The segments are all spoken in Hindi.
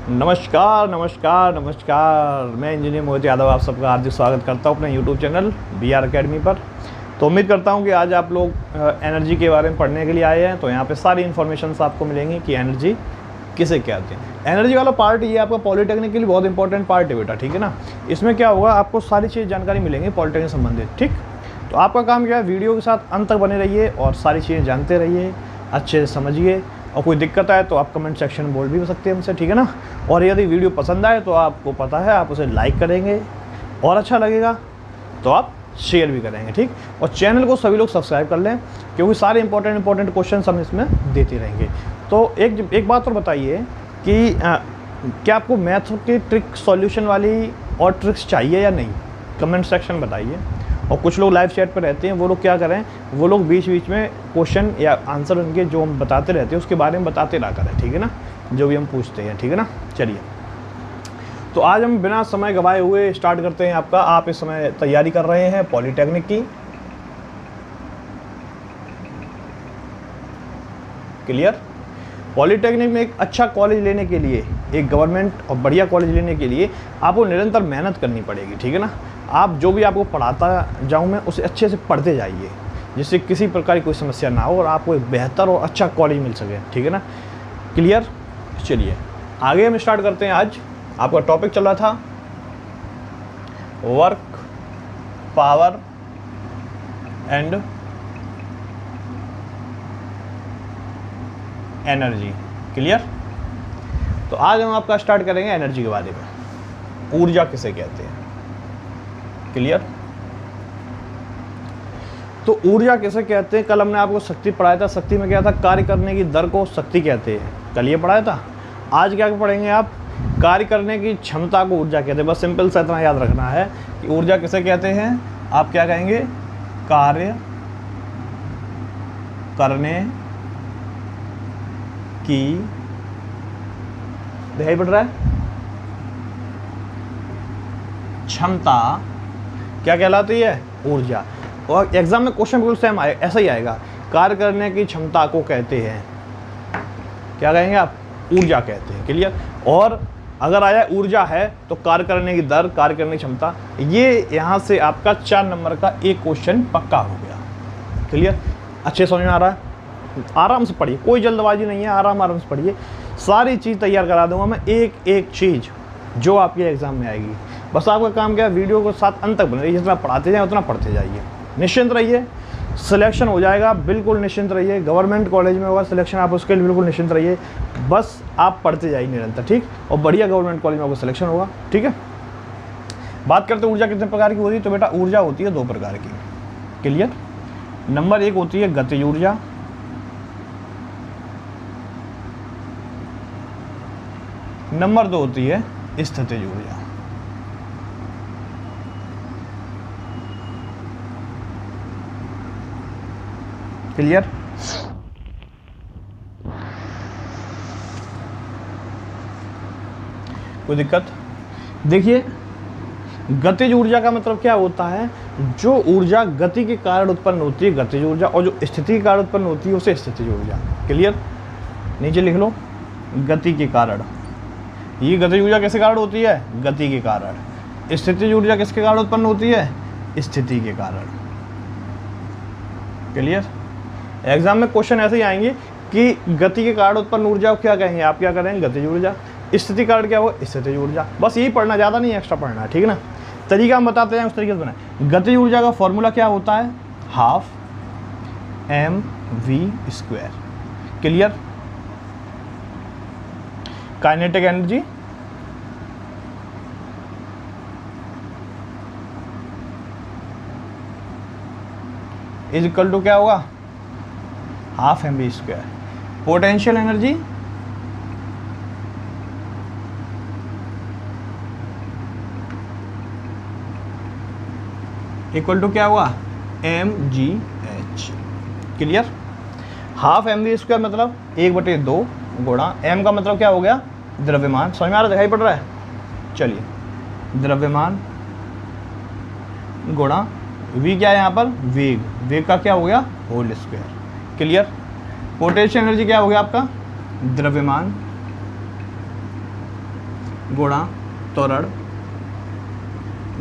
नमस्कार नमस्कार नमस्कार। मैं इंजीनियर मोहित यादव आप सबका हार्दिक स्वागत करता हूं अपने यूट्यूब चैनल BR अकेडमी पर। तो उम्मीद करता हूं कि आज आप लोग एनर्जी के बारे में पढ़ने के लिए आए हैं। तो यहाँ पे सारी इन्फॉर्मेशन आपको मिलेंगी कि एनर्जी किसे कहते हैं। एनर्जी वाला पार्ट ये आपका पॉलिटेक्निक के लिए बहुत इंपॉर्टेंट पार्ट है बेटा, ठीक है ना। इसमें क्या होगा, आपको सारी चीज़ जानकारी मिलेंगी पॉलिटेक्निक संबंधित, ठीक। तो आपका काम क्या है, वीडियो के साथ अंत तक बने रहिए और सारी चीज़ें जानते रहिए, अच्छे से समझिए। और कोई दिक्कत आए तो आप कमेंट सेक्शन में बोल भी सकते हैं हमसे, ठीक है ना। और यदि वीडियो पसंद आए तो आपको पता है आप उसे लाइक करेंगे और अच्छा लगेगा तो आप शेयर भी करेंगे, ठीक। और चैनल को सभी लोग सब्सक्राइब कर लें क्योंकि सारे इंपॉर्टेंट क्वेश्चन हम इसमें देते रहेंगे। तो एक बात और बताइए कि क्या आपको मैथ के ट्रिक सॉल्यूशन वाली और ट्रिक्स चाहिए या नहीं, कमेंट सेक्शन बताइए। और कुछ लोग लाइव चैट पर रहते हैं, वो लोग क्या करें, वो लोग बीच बीच में क्वेश्चन या आंसर उनके जो हम बताते रहते हैं उसके बारे में बताते ना करें, ठीक है ना, जो भी हम पूछते हैं, ठीक है ना। चलिए, तो आज हम बिना समय गवाए हुए स्टार्ट करते हैं। आप इस समय तैयारी कर रहे हैं पॉलिटेक्निक की, क्लियर। पॉलिटेक्निक में एक अच्छा कॉलेज लेने के लिए, एक गवर्नमेंट और बढ़िया कॉलेज लेने के लिए आपको निरंतर मेहनत करनी पड़ेगी, ठीक है ना। आप जो भी आपको पढ़ाता जाऊं मैं उसे अच्छे से पढ़ते जाइए, जिससे किसी प्रकार की कोई समस्या ना हो और आपको एक बेहतर और अच्छा कॉलेज मिल सके, ठीक है ना, क्लियर। चलिए आगे हम स्टार्ट करते हैं। आज आपका टॉपिक चल रहा था work, power and energy, clear. तो आज हम आपका स्टार्ट करेंगे एनर्जी के बारे में। ऊर्जा किसे कहते हैं, क्लियर। तो ऊर्जा किसे कहते हैं, कल हमने आपको शक्ति पढ़ाया था। शक्ति में क्या था, कार्य करने की दर को शक्ति कहते हैं, कल ये पढ़ाया था। आज क्या पढ़ेंगे आप, कार्य करने की क्षमता को ऊर्जा कहते हैं। बस सिंपल सा इतना याद रखना है कि ऊर्जा किसे कहते हैं। आप क्या कहेंगे, कार्य करने की, दिखाई पड़ रहा है, क्षमता क्या कहलाती है, ऊर्जा। और एग्जाम में क्वेश्चन बिल्कुल सेम ऐसा ही आएगा, कार्य करने की क्षमता को कहते हैं, क्या कहेंगे आप, ऊर्जा कहते हैं, क्लियर। और अगर आया ऊर्जा है तो कार्य करने की दर, कार्य करने की क्षमता, ये यहाँ से आपका 4 नंबर का एक क्वेश्चन पक्का हो गया, क्लियर। अच्छे समझ में आ रहा है, आराम से पढ़िए, कोई जल्दबाजी नहीं है, आराम से पढ़िए। सारी चीज़ तैयार करा दूंगा मैं, एक एक चीज़ जो आपके एग्जाम में आएगी। बस आपका काम क्या है, वीडियो को साथ अंत तक बने रहिए, जितना पढ़ाते जाए उतना पढ़ते जाइए। निश्चिंत रहिए, सिलेक्शन हो जाएगा, बिल्कुल निश्चिंत रहिए। गवर्नमेंट कॉलेज में होगा सिलेक्शन, आप उसके लिए बिल्कुल निश्चिंत रहिए। बस आप पढ़ते जाइए निरंतर, ठीक। और बढ़िया गवर्नमेंट कॉलेज में आपको सिलेक्शन होगा, ठीक है। बात करते हैं ऊर्जा कितने प्रकार की होती है। तो बेटा ऊर्जा होती है 2 प्रकार की, क्लियर। नंबर 1 होती है गतिज ऊर्जा, नंबर 2 होती है स्थितिज ऊर्जा। क्लियर। कोई दिक्कत, देखिए गतिज ऊर्जा का मतलब क्या होता है, जो ऊर्जा गति के कारण उत्पन्न होती है गतिज ऊर्जा, और जो स्थिति के कारण उत्पन्न होती है उसे स्थितिज ऊर्जा, क्लियर। नीचे लिख लो, गति के कारण। ये गतिज ऊर्जा किसके कारण होती है, गति के कारण। स्थितिज ऊर्जा किसके कारण उत्पन्न होती है, स्थिति के कारण, क्लियर। एग्जाम में क्वेश्चन ऐसे ही आएंगे कि गति के कारण उत्पन्न ऊर्जा को क्या कहेंगे, आप क्या करेंगे, गतिज ऊर्जा। स्थिति कारण क्या होगा, स्थितिज ऊर्जा। बस यही पढ़ना, ज़्यादा नहीं एक्स्ट्रा पढ़ना है, ठीक है ना। तरीका हम बताते हैं, उस तरीके से बनाए। गतिज ऊर्जा का फॉर्मूला क्या होता है, 12 mv², clear. Kinetic energy is equal to क्या होगा, 12 mv²। Potential energy equal to क्या हुआ, mgh, क्लियर। 12 mv² मतलब 1/2 गुणा m का मतलब क्या हो गया, द्रव्यमान। समझ में आ रहा, दिखाई पड़ रहा है। चलिए, द्रव्यमान गुणा v क्या है यहाँ पर, वेग। वेग का क्या हो गया, whole square, clear. Potential energy क्या हो गया आपका, द्रव्यमान गुणा त्वरण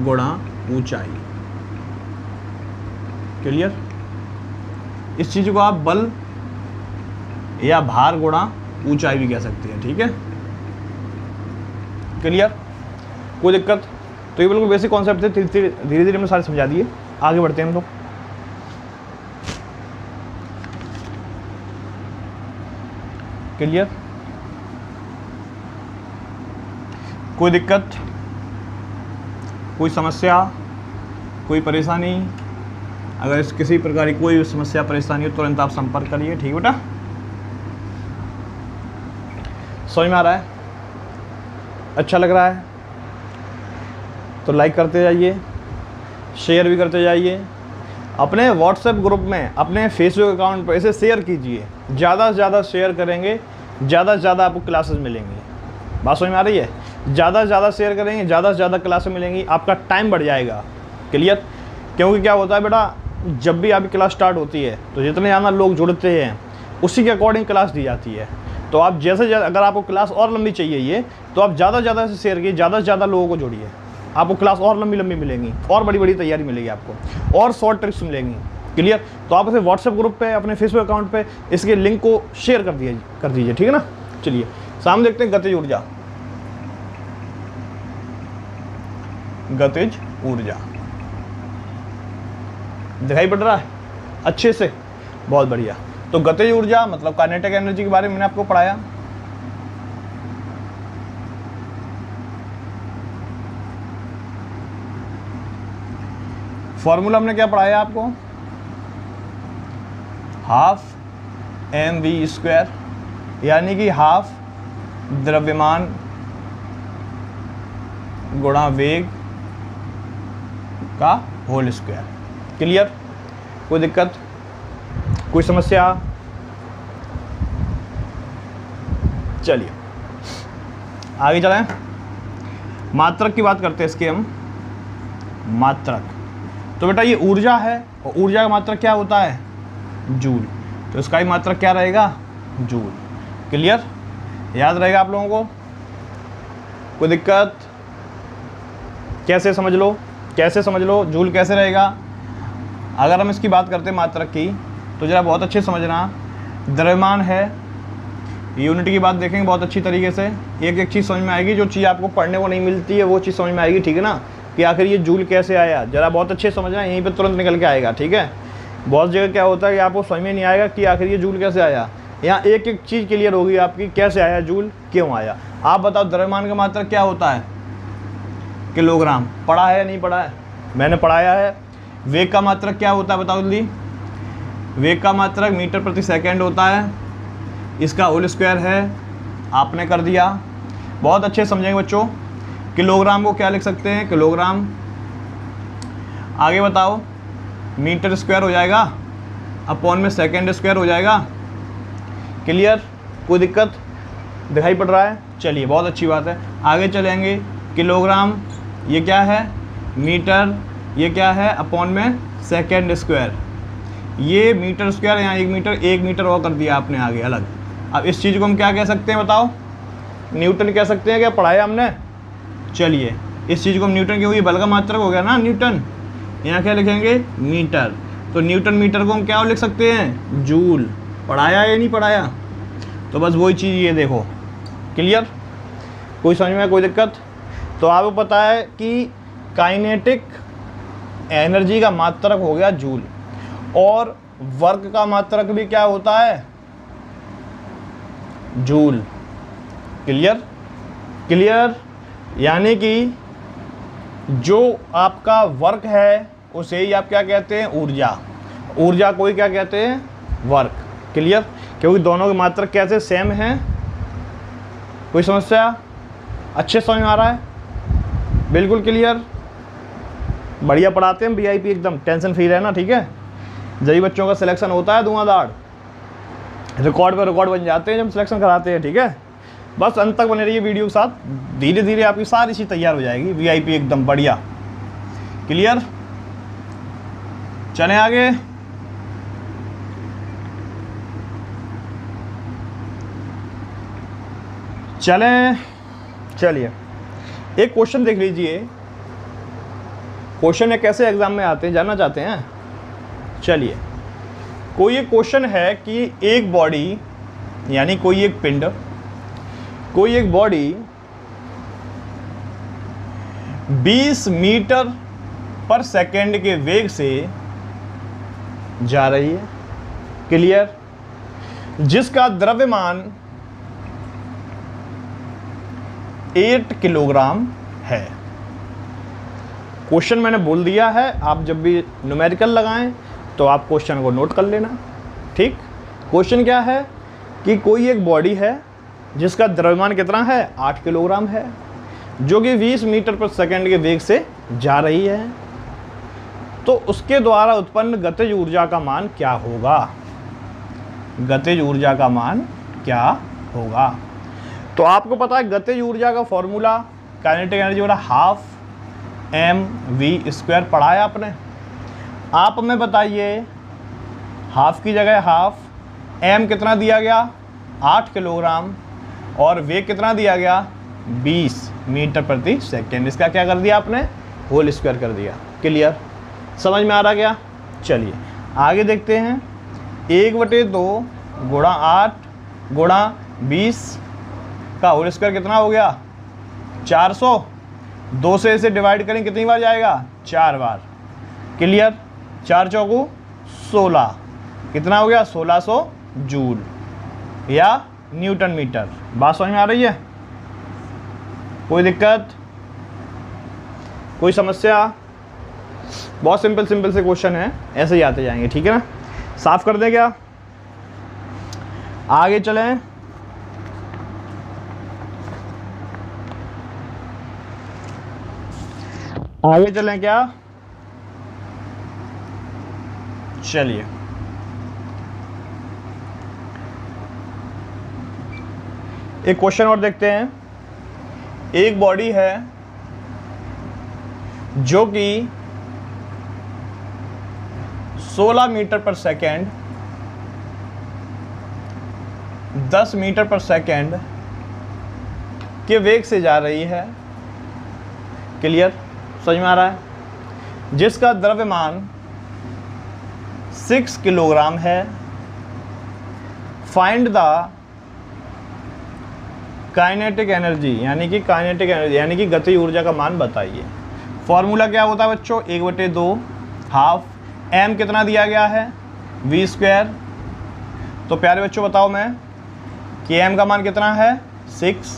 गुणा ऊंचाई। क्लियर? इस चीज को आप बल या भार गुणा ऊंचाई भी कह सकते हैं। ठीक है, क्लियर? कोई दिक्कत? तो ये बिल्कुल बेसिक कॉन्सेप्ट थे, धीरे धीरे हमने सारे समझा दिए। आगे बढ़ते हैं हम लोग। क्लियर? कोई दिक्कत, कोई समस्या, कोई परेशानी? अगर इस किसी प्रकार की कोई समस्या परेशानी हो तुरंत आप संपर्क करिए। ठीक बेटा? समझ में आ रहा है? अच्छा लग रहा है तो लाइक करते जाइए, शेयर भी करते जाइए। अपने व्हाट्सएप ग्रुप में, अपने फेसबुक अकाउंट पर इसे शेयर कीजिए। ज़्यादा से ज़्यादा शेयर करेंगे, ज़्यादा से ज़्यादा आपको क्लासेस मिलेंगी। बात समझ में आ रही है? ज़्यादा से ज़्यादा शेयर करेंगे, ज़्यादा से ज़्यादा क्लासेस मिलेंगी, आपका टाइम बढ़ जाएगा। क्लियर? क्योंकि क्या होता है बेटा, जब भी आपकी क्लास स्टार्ट होती है तो जितने ज़्यादा लोग जुड़ते हैं उसी के अकॉर्डिंग क्लास दी जाती है। तो आप जैसे अगर आपको क्लास और लंबी चाहिए ये, तो आप ज़्यादा से ज़्यादा से शेयर कीजिए, ज़्यादा से ज़्यादा लोगों को जोड़िए। आपको क्लास और लंबी लंबी मिलेंगी, और बड़ी बड़ी तैयारी मिलेगी आपको, और शॉर्ट ट्रिक्स मिलेंगी। क्लियर? तो आप इसे व्हाट्सएप ग्रुप पे, अपने फेसबुक अकाउंट पे इसके लिंक को शेयर कर दीजिए। ठीक है ना? चलिए सामने देखते हैं गतिज ऊर्जा। गतिज ऊर्जा दिखाई पड़ रहा है अच्छे से? बहुत बढ़िया। तो गतिज ऊर्जा मतलब काइनेटिक एनर्जी के बारे में मैंने आपको पढ़ाया। फॉर्मूला हमने क्या पढ़ाया आपको? हाफ mv², यानी कि हाफ द्रव्यमान गुणा वेग का होल स्क्वायर। क्लियर? कोई दिक्कत, कोई समस्या? चलिए आगे चलें। मात्रक की बात करते हैं इसके हम। मात्रक तो बेटा ये ऊर्जा है, और ऊर्जा का मात्रक क्या होता है? जूल। तो इसका ही मात्रक क्या रहेगा? जूल। क्लियर? याद रहेगा आप लोगों को? कोई दिक्कत? कैसे समझ लो, कैसे समझ लो, जूल कैसे रहेगा? अगर हम इसकी बात करते हैं मात्रक की, तो जरा बहुत अच्छे समझना। द्रव्यमान है, यूनिट की बात देखेंगे बहुत अच्छी तरीके से, एक एक चीज़ समझ में आएगी। जो चीज़ आपको पढ़ने को नहीं मिलती है वो चीज़ समझ में आएगी। ठीक है ना? कि आखिर ये जूल कैसे आया, जरा बहुत अच्छे समझना, यहीं पे तुरंत निकल के आएगा। ठीक है? बहुत जगह क्या होता है कि आपको समझ में नहीं आएगा कि आखिर ये जूल कैसे आया। यहाँ एक एक चीज़ क्लियर होगी आपकी, कैसे आया जूल, क्यों आया। आप बताओ द्रव्यमान का मात्रक क्या होता है? किलोग्राम। पढ़ा है या नहीं पढ़ा है? मैंने पढ़ाया है। वेग का मात्रक क्या होता है बताओ जल्दी? वेग का मात्रक मीटर प्रति सेकेंड होता है, इसका होल स्क्वायर है। आपने कर दिया, बहुत अच्छे समझेंगे बच्चों। किलोग्राम को क्या लिख सकते हैं? किलोग्राम। आगे बताओ, मीटर स्क्वायर हो जाएगा, अपॉन में सेकेंड स्क्वायर हो जाएगा। क्लियर? कोई दिक्कत? दिखाई पड़ रहा है? चलिए बहुत अच्छी बात है। आगे चलेंगे। किलोग्राम ये क्या है? मीटर ये क्या है? अपॉन में सेकेंड स्क्वायर। ये मीटर स्क्वायर, यहाँ एक मीटर और कर दिया आपने आगे अलग। अब इस चीज़ को हम क्या कह सकते हैं बताओ? न्यूटन कह सकते हैं। क्या पढ़ाया हमने? चलिए इस चीज़ को हम न्यूटन, क्योंकि बल का मात्रक हो गया ना न्यूटन, यहाँ क्या लिखेंगे? मीटर। तो न्यूटन मीटर को हम क्या लिख सकते हैं? जूल। पढ़ाया या नहीं पढ़ाया? तो बस वही चीज़ ये देखो। क्लियर? कोई समझ में? कोई दिक्कत? तो आपको पता है कि काइनेटिक एनर्जी का मात्रक हो गया जूल, और वर्क का मात्रक भी क्या होता है? जूल। क्लियर? क्लियर? यानी कि जो आपका वर्क है उसे ही आप क्या कहते हैं? ऊर्जा। ऊर्जा को ही क्या कहते हैं? वर्क। क्लियर? क्योंकि दोनों के मात्रक कैसे सेम हैं। कोई समस्या? अच्छे समझ में आ रहा है? बिल्कुल क्लियर? बढ़िया पढ़ाते हैं VIP एकदम, टेंशन फ्री रहना। ठीक है? जब बच्चों का सिलेक्शन होता है धुआंधार, रिकॉर्ड पे रिकॉर्ड बन जाते हैं जब सिलेक्शन कराते हैं। ठीक है? बस अंत तक बने रहिए वीडियो के साथ, धीरे धीरे आपकी सारी चीज़ तैयार हो जाएगी। VIP एकदम बढ़िया। क्लियर? चलें आगे। चलें, चलिए एक क्वेश्चन देख लीजिए, क्वेश्चन है कैसे एग्जाम में आते हैं, जानना चाहते हैं? चलिए, कोई एक क्वेश्चन है कि एक बॉडी यानी कोई एक पिंड, कोई एक बॉडी 20 मीटर पर सेकेंड के वेग से जा रही है, क्लियर, जिसका द्रव्यमान 8 किलोग्राम है। क्वेश्चन मैंने बोल दिया है, आप जब भी न्यूमेरिकल लगाएं तो आप क्वेश्चन को नोट कर लेना, ठीक। क्वेश्चन क्या है कि कोई एक बॉडी है जिसका द्रव्यमान कितना है, 8 किलोग्राम है, जो कि 20 मीटर पर सेकेंड के वेग से जा रही है, तो उसके द्वारा उत्पन्न गतिज ऊर्जा का मान क्या होगा? गतिज ऊर्जा का मान क्या होगा? तो आपको पता है गतिज ऊर्जा का फॉर्मूला काइनेटिक एनर्जी बराबर हाफ mv² पढ़ा है आपने। आप हमें बताइए, हाफ की जगह हाफ, m कितना दिया गया, 8 किलोग्राम, और वेग कितना दिया गया, 20 मीटर प्रति सेकेंड। इसका क्या कर दिया आपने, होल स्क्वायर कर दिया। क्लियर, समझ में आ रहा क्या? चलिए आगे देखते हैं। 1/2 गुणा 8 गुणा 20 का होल स्क्वायर कितना हो गया, 400। 2 से इसे डिवाइड करें कितनी बार जाएगा, 4 बार। क्लियर, 4 चौकू 16, कितना हो गया, 1600 जूल या न्यूटन मीटर। बात समझ में आ रही है? कोई दिक्कत, कोई समस्या? बहुत सिंपल सिंपल से क्वेश्चन है, ऐसे ही आते जाएंगे, ठीक है ना। साफ कर दें क्या? आगे चलें। आगे चलें क्या? चलिए, एक क्वेश्चन और देखते हैं। एक बॉडी है जो कि 16 मीटर पर सेकेंड 10 मीटर पर सेकेंड के वेग से जा रही है। क्लियर, समझ में आ रहा है? जिसका द्रव्यमान 6 किलोग्राम है। फाइंड द काइनेटिक एनर्जी यानी कि गतिज ऊर्जा का मान बताइए। फॉर्मूला क्या होता है बच्चों, 1/2 हाफ, m कितना दिया गया है, v²। तो प्यारे बच्चों बताओ मैं कि m का मान कितना है, 6,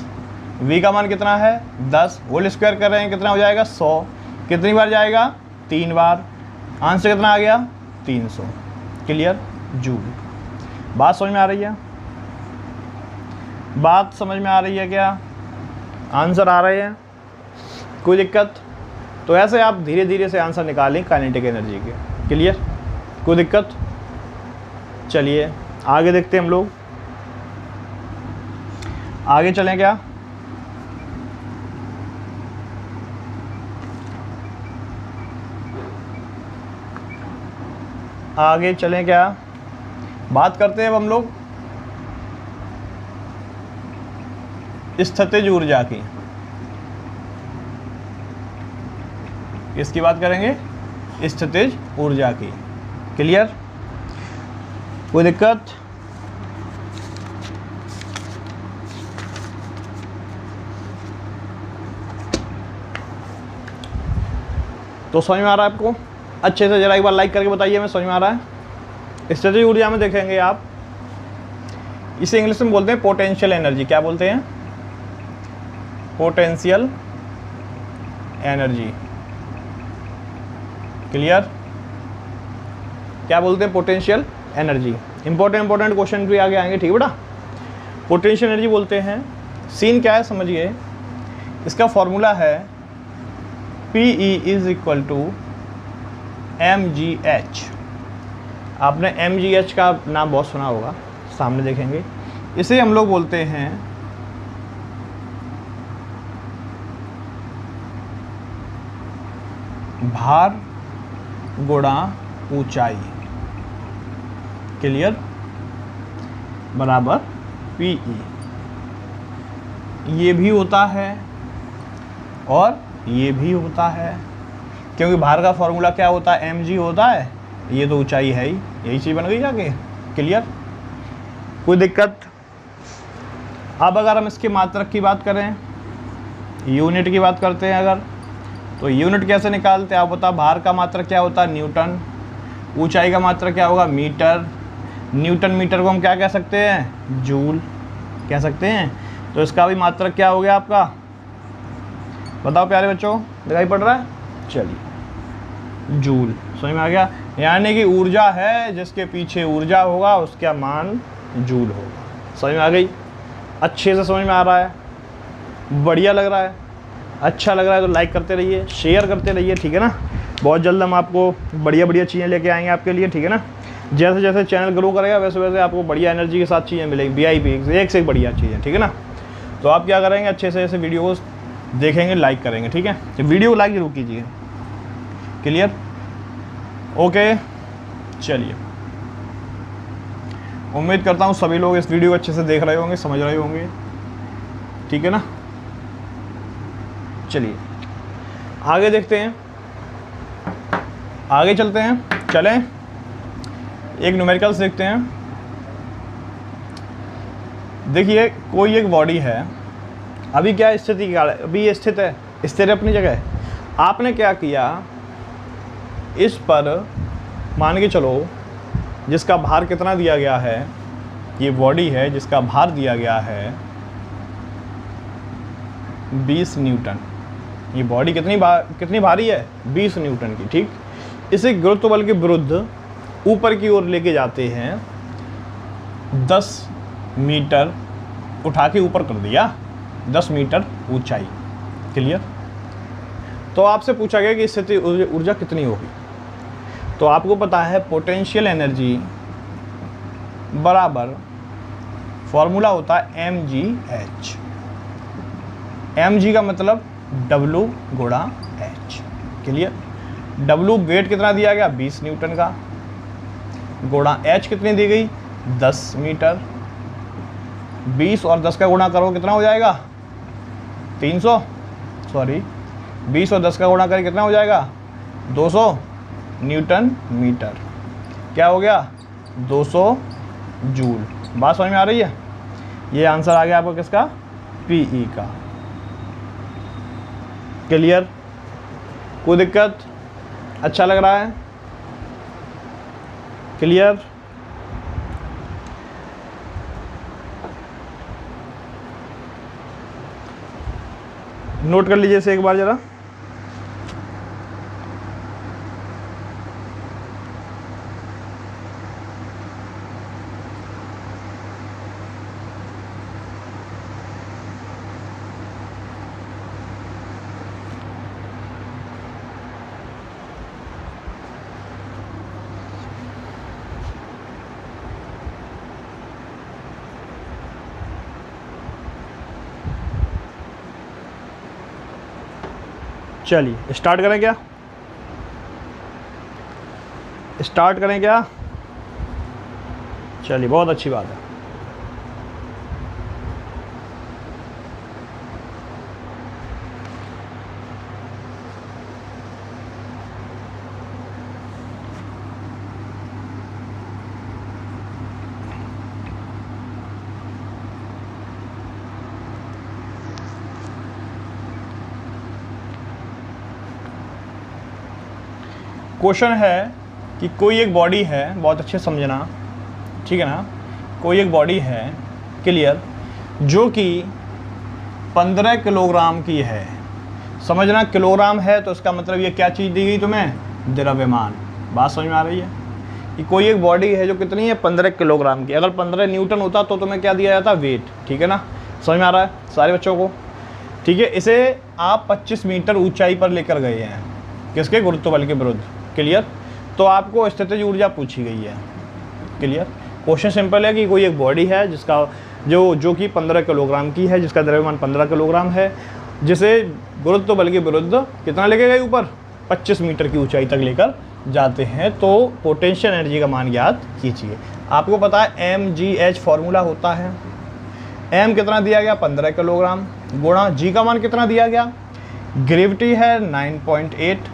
v का मान कितना है, 10, होल स्क्वायर कर रहे हैं, कितना हो जाएगा, 100। कितनी बार जाएगा, 3 बार। आंसर कितना आ गया, 300। Clear, joule. बात समझ में आ रही है? बात समझ में आ रही है क्या? आंसर आ रहे हैं? कोई दिक्कत? तो ऐसे आप धीरे धीरे से आंसर निकालें काइनेटिक एनर्जी के। क्लियर, कोई दिक्कत? चलिए आगे देखते हैं हम लोग। आगे चलें क्या? आगे चलें क्या? बात करते हैं अब हम लोग स्थितिज ऊर्जा की। किसकी बात करेंगे? स्थितिज ऊर्जा की। क्लियर, कोई दिक्कत? तो समझ में आ रहा है आपको? अच्छे से जरा एक बार लाइक करके बताइए, मैं समझ में आ रहा है? स्थितिज ऊर्जा में देखेंगे आप, इसे इंग्लिश में बोलते हैं पोटेंशियल एनर्जी। क्या बोलते हैं? Potential energy. क्लियर, क्या बोलते हैं? Potential energy. इंपॉर्टेंट क्वेश्चन भी आगे आएंगे, ठीक है बेटा। पोटेंशियल एनर्जी बोलते हैं। सीन क्या है समझिए, इसका फॉर्मूला है PE = mgh। आपने mgh का नाम बहुत सुना होगा, सामने देखेंगे। इसे हम लोग बोलते हैं भार गुणा ऊंचाई। क्लियर, बराबर PE। ये भी होता है और ये भी होता है, क्योंकि भार का फॉर्मूला क्या होता है, mg होता है, ये तो ऊंचाई है ही, यही चीज़ बन गई जाके। क्लियर, कोई दिक्कत? अब अगर हम इसके मात्रक की बात करें, यूनिट की बात करते हैं अगर, तो यूनिट कैसे निकालते हैं आप बताओ। भार का मात्रक क्या होता है, न्यूटन। ऊंचाई का मात्रक क्या होगा, मीटर। न्यूटन मीटर को हम क्या कह सकते हैं, जूल कह सकते हैं। तो इसका भी मात्रक क्या हो गया आपका, बताओ प्यारे बच्चों, दिखाई पड़ रहा है? चलिए, जूल, समझ में आ गया। यानी कि ऊर्जा है, जिसके पीछे ऊर्जा होगा उसका मान जूल होगा। समझ में आ गई? अच्छे से समझ में आ रहा है? बढ़िया लग रहा है? अच्छा लग रहा है तो लाइक करते रहिए, शेयर करते रहिए, ठीक है ना। बहुत जल्द हम आपको बढ़िया बढ़िया चीज़ें लेके आएंगे आपके लिए, ठीक है ना। जैसे जैसे चैनल ग्रो करेगा वैसे वैसे आपको बढ़िया एनर्जी के साथ चीज़ें मिलेंगी, VIP एक से एक बढ़िया चीज़ें, ठीक है ना। तो आप क्या करेंगे, अच्छे से ऐसे वीडियोस देखेंगे, लाइक करेंगे, ठीक है। तो वीडियो लाइक जरूर कीजिए। Clear, okay. चलिए, उम्मीद करता हूँ सभी लोग इस वीडियो को अच्छे से देख रहे होंगे, समझ रहे होंगे, ठीक है ना। चलिए आगे देखते हैं, आगे चलते हैं। चलें, एक न्यूमेरिकल्स देखते हैं। देखिए, कोई एक बॉडी है, अभी क्या स्थिति, क्या अभी ये स्थित है, स्थिर अपनी जगह है। आपने क्या किया, इस पर मान के चलो जिसका भार कितना दिया गया है, ये बॉडी है जिसका भार दिया गया है 20 न्यूटन। ये बॉडी कितनी भारी है, 20 न्यूटन की, ठीक। इसे गुरुत्व बल के विरुद्ध ऊपर की ओर लेके जाते हैं, 10 मीटर उठा के ऊपर कर दिया, 10 मीटर ऊंचाई। क्लियर। तो आपसे पूछा गया कि स्थिति ऊर्जा कितनी होगी। तो आपको पता है पोटेंशियल एनर्जी बराबर फॉर्मूला होता है mgh। mg का मतलब W गुणा h। क्लियर। W वेट कितना दिया गया, 20 न्यूटन का, गुणा h कितनी दी गई, 10 मीटर। 20 और 10 का गुणा करो कितना हो जाएगा, 300, सॉरी 20 और 10 का गुणा करें कितना हो जाएगा, 200 न्यूटन मीटर। क्या हो गया, 200 जूल। बात समझ में आ रही है? ये आंसर आ गया आपको किसका, PE का। क्लियर, कोई दिक्कत? अच्छा लग रहा है? क्लियर। नोट कर लीजिए इसे एक बार जरा। चलिए स्टार्ट करें क्या, स्टार्ट करें क्या? चलिए, बहुत अच्छी बात है। क्वेश्चन है कि कोई एक बॉडी है, बहुत अच्छे समझना, ठीक है ना। कोई एक बॉडी है, क्लियर, जो कि 15 किलोग्राम की है। समझना, किलोग्राम है तो इसका मतलब ये क्या चीज़ दी गई तुम्हें, द्रव्यमान। बात समझ में आ रही है? कि कोई एक बॉडी है जो कितनी है, 15 किलोग्राम की। अगर 15 न्यूटन होता तो तुम्हें क्या दिया जाता, वेट, ठीक है ना। समझ में आ रहा है सारे बच्चों को? ठीक है। इसे आप 25 मीटर ऊंचाई पर लेकर गए हैं, किसके, गुरुत्व बल के विरुद्ध। क्लियर। तो आपको स्थितिज ऊर्जा पूछी गई है। क्लियर। क्वेश्चन सिंपल है कि कोई एक बॉडी है जिसका जो कि 15 किलोग्राम की है, जिसका द्रव्यमान 15 किलोग्राम है, जिसे गुरुत्व बल के विरुद्ध कितना लेके गए ऊपर, 25 मीटर की ऊंचाई तक लेकर जाते हैं। तो पोटेंशियल एनर्जी का मान ज्ञात कीजिए। आपको पता है mgh फॉर्मूला होता है। m कितना दिया गया, 15 किलोग्राम, गुणा g का मान कितना दिया गया, ग्रेविटी है 9.8।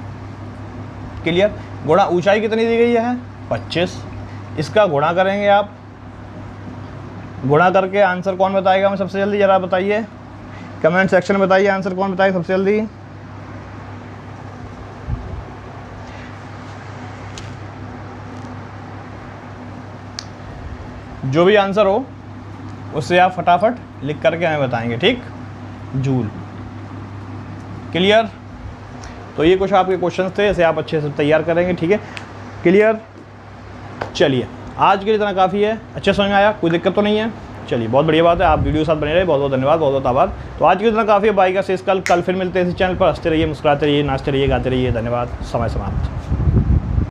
क्लियर। गुणा ऊंचाई कितनी दी गई है 25। इसका गुणा करेंगे आप, गुणा करके आंसर कौन बताएगा हमें सबसे जल्दी, ज़रा बताइए कमेंट सेक्शन में बताइए आंसर कौन बताएगा सबसे जल्दी। जो भी आंसर हो उससे आप फटाफट लिख करके हमें बताएंगे, ठीक। जूल। क्लियर। तो ये कुछ आपके क्वेश्चंस थे, इसे आप अच्छे से तैयार करेंगे, ठीक है। क्लियर। चलिए आज के लिए इतना काफ़ी है। अच्छे समझ में आया, कोई दिक्कत तो नहीं है। चलिए बहुत बढ़िया बात है, आप वीडियो के साथ बने रहे। बहुत बहुत धन्यवाद, बहुत बहुत आभार। तो आज के लिए इतना काफ़ी है। बाई का शेष कल फिर मिलते हैं इस चैनल पर। हंसते रहिए, मुस्कुराते रहिए, नाचते रहिए, गाते रहिए। धन्यवाद। समय समाप्त।